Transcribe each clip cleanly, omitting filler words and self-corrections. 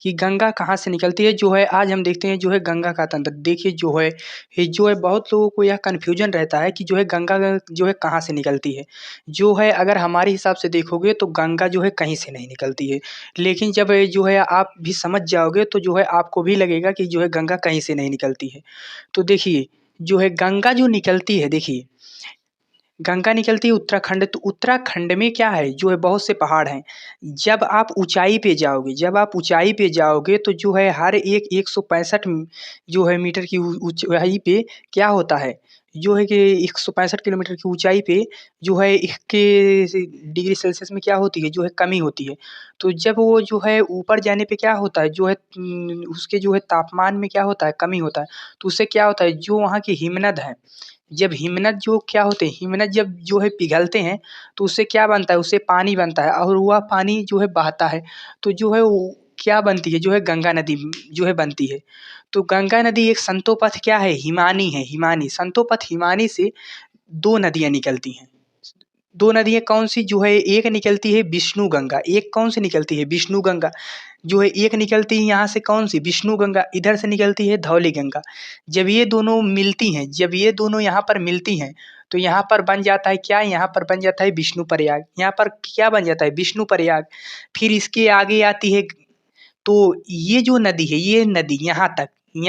कि गंगा कहाँ से निकलती है। जो है आज हम देखते हैं जो है गंगा का तंत्र देखिए जो है बहुत लोगों को यह कन्फ्यूजन रहता है कि जो है गंगा जो है कहाँ से निकलती है। जो है अगर हमारे हिसाब से देखोगे तो गंगा जो है कहीं से नहीं निकलती है। लेकिन जब जो है आप भी समझ जाओगे तो जो है आपको भी लगेगा कि जो है गंगा कहीं से नहीं निकलती है। तो देखिए जो है गंगा जो निकलती है देखिए गंगा निकलती है उत्तराखंड। तो उत्तराखंड में क्या है जो है बहुत से पहाड़ हैं। जब आप ऊंचाई पे जाओगे तो जो है हर एक 165 जो है मीटर की ऊंचाई पे क्या होता है जो है कि 165 किलोमीटर की ऊंचाई पे जो है 21 डिग्री सेल्सियस में क्या होती है जो है कमी होती है। तो जब वो जो है ऊपर जाने पे क्या होता है जो है उसके जो है तापमान में क्या होता है कमी होता है। तो उससे क्या होता है जो वहाँ की हिमनद है जब हिमनद जो क्या होते हैं हिमनद जब जो है पिघलते हैं तो उससे क्या बनता है उससे पानी बनता है और वह पानी जो है बहता है। तो जो है वो क्या बनती है जो है गंगा नदी जो है बनती है। तो गंगा नदी एक संतोपथ क्या है हिमानी संतोपथ हिमानी से 2 नदियाँ निकलती हैं। 2 नदियाँ कौन-सी जो है एक निकलती है विष्णु गंगा, एक कौन सी निकलती है विष्णु गंगा। जो है एक निकलती है यहाँ से कौन सी विष्णु गंगा, इधर से निकलती है धौली गंगा। जब ये दोनों यहाँ पर मिलती हैं तो यहाँ पर बन जाता है क्या यहाँ पर बन जाता है विष्णु प्रयाग। यहाँ पर क्या बन जाता है विष्णु प्रयाग। फिर इसके आगे आती है तो ये जो नदी है ये नदी यहाँ तक ये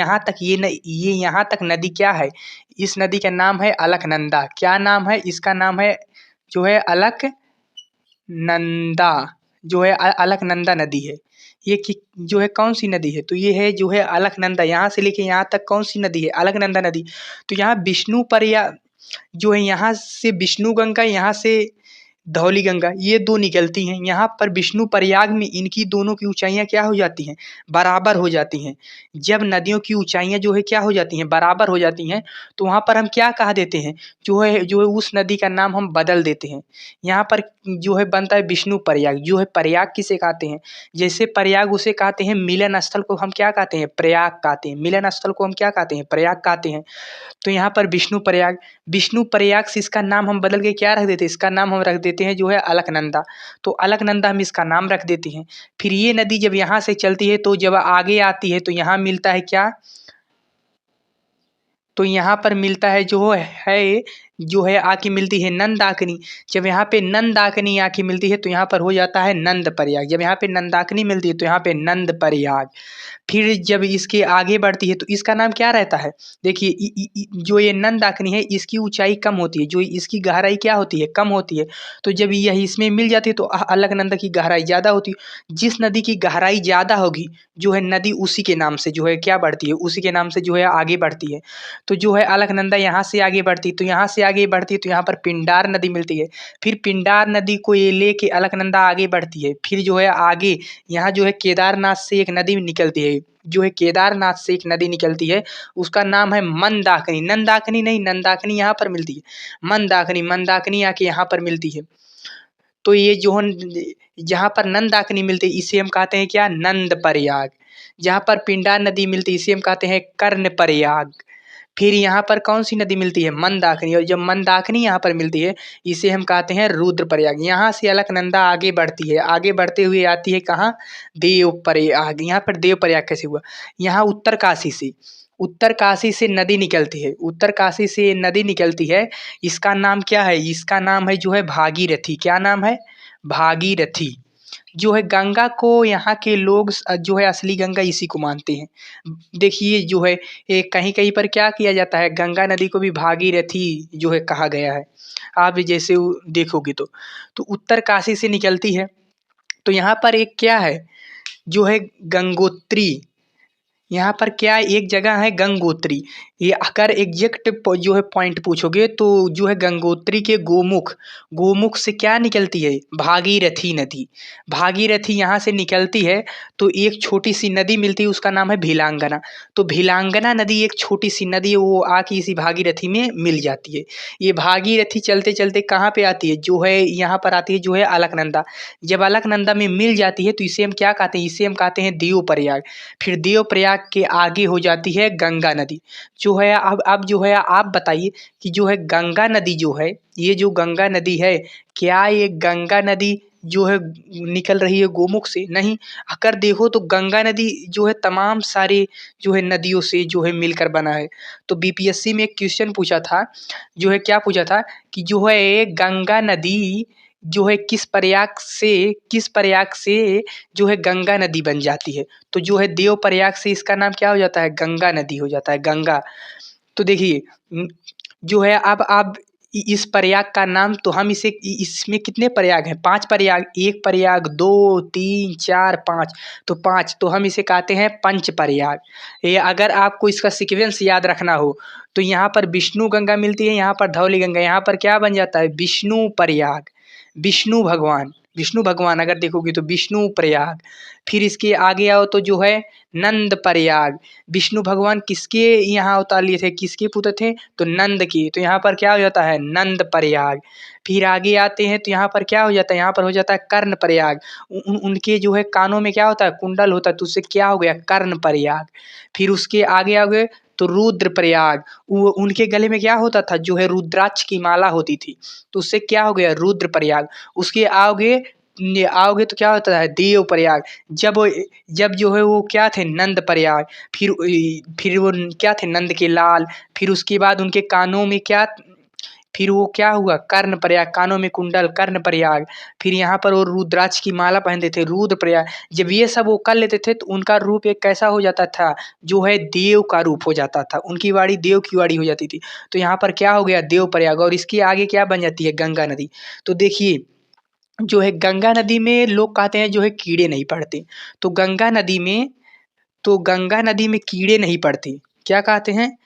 यहाँ तक नदी क्या है। इस नदी का नाम है अलकनंदा। क्या नाम है इसका नाम है जो है अलकनंदा। जो है अलकनंदा नदी है। ये जो है कौन सी नदी है तो ये है जो है अलकनंदा। यहाँ से लेके यहाँ तक कौन सी नदी है अलकनंदा नदी। तो यहाँ विष्णु प्रयाग जो है यहाँ से विष्णु गंगा यहाँ से धौली गंगा ये 2 निकलती हैं। यहाँ पर विष्णु प्रयाग में इनकी दोनों की ऊँचाइयाँ क्या हो जाती हैं बराबर हो जाती हैं। जब नदियों की ऊँचाइयाँ जो है क्या हो जाती हैं बराबर हो जाती हैं तो वहाँ पर हम क्या कहा देते हैं जो है उस नदी का नाम हम बदल देते हैं। यहाँ पर जो है बनता है विष्णु प्रयाग। जो है प्रयाग किसे कहते हैं जैसे प्रयाग उसे कहते हैं मिलन स्थल को हम क्या कहते हैं प्रयाग कहते हैं। मिलन स्थल को हम क्या कहते हैं प्रयाग कहते हैं। तो यहाँ पर विष्णु प्रयाग से इसका नाम हम बदल के क्या रख देते हैं इसका नाम हम रख देते हैं जो है अलकनंदा। तो अलकनंदा हम इसका नाम रख देते हैं। फिर ये नदी जब यहाँ से चलती है तो जब आगे आती है तो यहाँ मिलता है क्या तो यहाँ पर मिलता है जो है आके मिलती है नंदाकिनी। जब यहाँ पे नंदाकिनी आके मिलती है तो यहाँ पर हो जाता है नंद प्रयाग। जब यहाँ पे नंदाकिनी मिलती है तो यहाँ पे नंद प्रयाग। फिर जब इसके आगे बढ़ती है तो इसका नाम क्या रहता है देखिए जो ये नंदाकिनी है इसकी ऊंचाई कम होती है जो इसकी गहराई क्या होती है कम होती है। तो जब यह इसमें मिल जाती है तो अलकनंदा की गहराई ज़्यादा होती है। जिस नदी की गहराई ज़्यादा होगी जो है नदी उसी के नाम से जो है क्या बढ़ती है उसी के नाम से जो है आगे बढ़ती है। तो जो है अलकनंदा यहाँ से आगे बढ़ती है तो यहाँ से आगे बढ़ती है तो यहाँ पर पिंडार नदी मिलती है। फिर पिंडार नदी को ये लेके अलकनंदा आगे बढ़ती है। फिर जो है आगे यहाँ जो है केदारनाथ से एक नदी निकलती है जो है केदारनाथ से एक नदी निकलती है उसका नाम है मंदाकिनी। नंदाकिनी नहीं नंदाकिनी यहाँ पर मिलती है मंदाकिनी आके यहाँ पर मिलती है। तो ये जो जहाँ पर नंदाकिनी मिलती है इसे हम कहते हैं क्या नंद प्रयाग। जहाँ पर पिंडार नदी मिलती है इसे हम कहते हैं कर्ण प्रयाग। फिर यहाँ पर कौन सी नदी मिलती है मंदाकिनी और जब मंदाकिनी यहाँ पर मिलती है इसे हम कहते हैं रुद्रप्रयाग। यहाँ से अलकनंदा आगे बढ़ती है आगे बढ़ते हुए आती है कहाँ देवप्रयाग। यहाँ पर देवप्रयाग कैसे हुआ यहाँ उत्तर काशी से नदी निकलती है उत्तर काशी से नदी निकलती है। इसका नाम क्या है इसका नाम है जो है भागीरथी। क्या नाम है भागीरथी। जो है गंगा को यहाँ के लोग जो है असली गंगा इसी को मानते हैं। देखिए जो है कहीं कहीं पर क्या किया जाता है गंगा नदी को भी भागीरथी जो है कहा गया है। आप जैसे देखोगे तो उत्तर काशी से निकलती है। तो यहाँ पर एक क्या है जो है गंगोत्री। यहाँ पर क्या एक जगह है गंगोत्री। ये अगर एग्जैक्ट जो है पॉइंट पूछोगे तो जो है गंगोत्री के गोमुख से क्या निकलती है भागीरथी नदी। भागीरथी यहाँ से निकलती है तो एक छोटी सी नदी मिलती है उसका नाम है भीलांगना। तो भीलांगना नदी एक छोटी सी नदी है वो आके इसी भागीरथी में मिल जाती है। ये भागीरथी चलते चलते कहाँ पे आती है जो है यहाँ पर आती है जो है अलकनंदा। जब अलकनंदा में मिल जाती है तो इसे हम क्या कहते हैं इसे हम कहते हैं देवप्रयाग। फिर देवप्रयाग के आगे हो जाती है गंगा नदी। जो है अब जो है आप बताइए कि जो है गंगा नदी जो है ये जो गंगा नदी है क्या ये गंगा नदी जो है निकल रही है गोमुख से, नहीं। अगर देखो तो गंगा नदी जो है तमाम सारे जो है नदियों से जो है मिलकर बना है। तो बीपीएससी में एक क्वेश्चन पूछा था, जो है क्या पूछा था कि जो है गंगा नदी जो है किस प्रयाग से जो है गंगा नदी बन जाती है। तो जो है देव प्रयाग से इसका नाम क्या हो जाता है, गंगा नदी हो जाता है, गंगा। तो देखिए जो है अब आप इस प्रयाग का नाम, तो हम इसे इसमें कितने प्रयाग हैं, 5 प्रयाग, 1 प्रयाग, 2, 3, 4, 5, तो 5, तो हम इसे कहते हैं पंच प्रयाग। ये अगर आपको इसका सीक्वेंस याद रखना हो तो यहाँ पर विष्णु गंगा मिलती है, यहाँ पर धौली गंगा, यहाँ पर क्या बन जाता है, विष्णु प्रयाग, विष्णु भगवान अगर देखोगे तो विष्णु प्रयाग। फिर इसके आगे आओ तो जो है नंद प्रयाग, विष्णु भगवान किसके यहाँ अवतार लिए थे, किसके पुत्र थे, तो नंद की, तो यहाँ पर क्या हो जाता है, नंद प्रयाग। फिर आगे आते हैं तो यहाँ पर क्या हो जाता है, यहाँ पर हो जाता है कर्ण प्रयाग। उनके जो है कानों में क्या होता है, कुंडल होता है, तो उससे क्या हो गया, कर्ण प्रयाग। फिर उसके आगे आओगे तो रुद्र प्रयाग, उनके गले में क्या होता था, जो है रुद्राक्ष की माला होती थी, तो उससे क्या हो गया, रुद्र प्रयाग। उसके आओगे तो क्या होता है, देव प्रयाग। जब जब जो है वो क्या थे, नंद प्रयाग। फिर वो क्या थे, नंद के लाल। फिर उसके बाद उनके कानों में क्या, फिर वो क्या हुआ, कर्ण प्रयाग, कानों में कुंडल, कर्ण प्रयाग। फिर यहाँ पर वो रुद्राक्ष की माला पहनते थे, रुद्र प्रयाग। जब ये सब वो कर लेते थे तो उनका रूप एक कैसा हो जाता था, जो है देव का रूप हो जाता था, उनकी वाणी देव की वाणी हो जाती थी। तो यहाँ पर क्या हो गया, देव प्रयाग। और इसके आगे क्या बन जाती है, गंगा नदी। तो देखिए जो है गंगा नदी में लोग कहते हैं जो है कीड़े नहीं पड़ते, तो गंगा नदी में कीड़े नहीं पड़ते। क्या कहते हैं,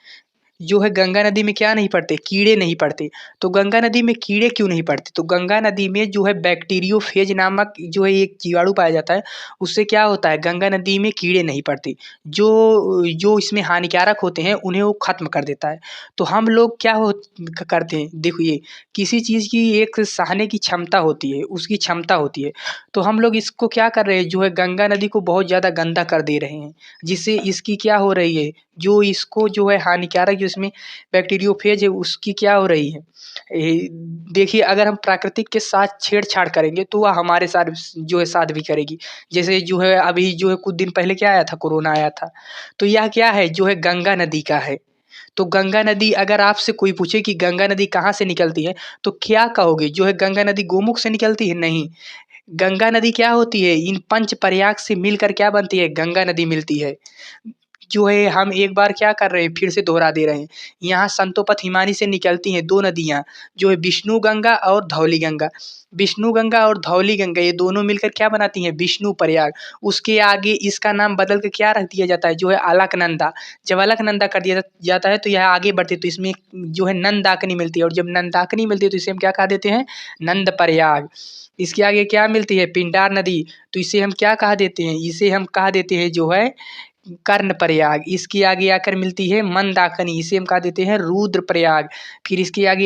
जो है गंगा नदी में क्या नहीं पड़ते, कीड़े नहीं पड़ते। तो गंगा नदी में कीड़े क्यों नहीं पड़ते, तो गंगा नदी में जो है बैक्टीरियोफेज नामक जो है एक जीवाणु पाया जाता है, उससे क्या होता है, गंगा नदी में कीड़े नहीं पड़ते। जो जो इसमें हानिकारक होते हैं उन्हें वो खत्म कर देता है। तो हम लोग क्या करते हैं, देखिए किसी चीज़ की एक सहने की क्षमता होती है, उसकी क्षमता होती है। तो हम लोग इसको क्या कर रहे हैं, जो है गंगा नदी को बहुत ज़्यादा गंदा कर दे रहे हैं, जिससे इसकी क्या हो रही है, जो इसको जो है हानिकारक जो इसमें बैक्टीरियोफेज है उसकी क्या हो रही है। देखिए अगर हम प्राकृतिक के साथ छेड़छाड़ करेंगे तो वह हमारे साथ जो है साथ भी करेगी। जैसे जो है अभी जो है कुछ दिन पहले क्या आया था, कोरोना आया था। तो यह क्या है, जो है गंगा नदी का है। तो गंगा नदी अगर आपसे कोई पूछे कि गंगा नदी कहाँ से निकलती है, तो क्या कहोगे, जो है गंगा नदी गोमुख से निकलती है, नहीं। गंगा नदी क्या होती है, इन पंच प्रयाग से मिलकर क्या बनती है, गंगा नदी मिलती है। जो है हम एक बार क्या कर रहे हैं, फिर से दोहरा दे रहे हैं। यहाँ संतोपथ हिमानी से निकलती हैं 2 नदियाँ, जो है विष्णु गंगा और धौली गंगा। विष्णु गंगा और धौली गंगा ये दोनों मिलकर क्या बनाती हैं, विष्णु प्रयाग। उसके आगे इसका नाम बदल के क्या रख दिया जाता है, जो है अलकनंदा। जब अलकनंदा कर दिया जाता है तो यह आगे बढ़ती है, तो इसमें जो है नंदाकिनी मिलती है, और जब नंदाकिनी मिलती है तो इसे हम क्या कह देते हैं, नंद प्रयाग। इसके आगे क्या मिलती है, पिंडार नदी, तो इसे हम क्या कह देते हैं, इसे हम कह देते हैं जो है कर्ण प्रयाग। इसके आगे आकर मिलती है मंदाकिनी, इसे हम कह देते हैं रुद्र प्रयाग। फिर इसके आगे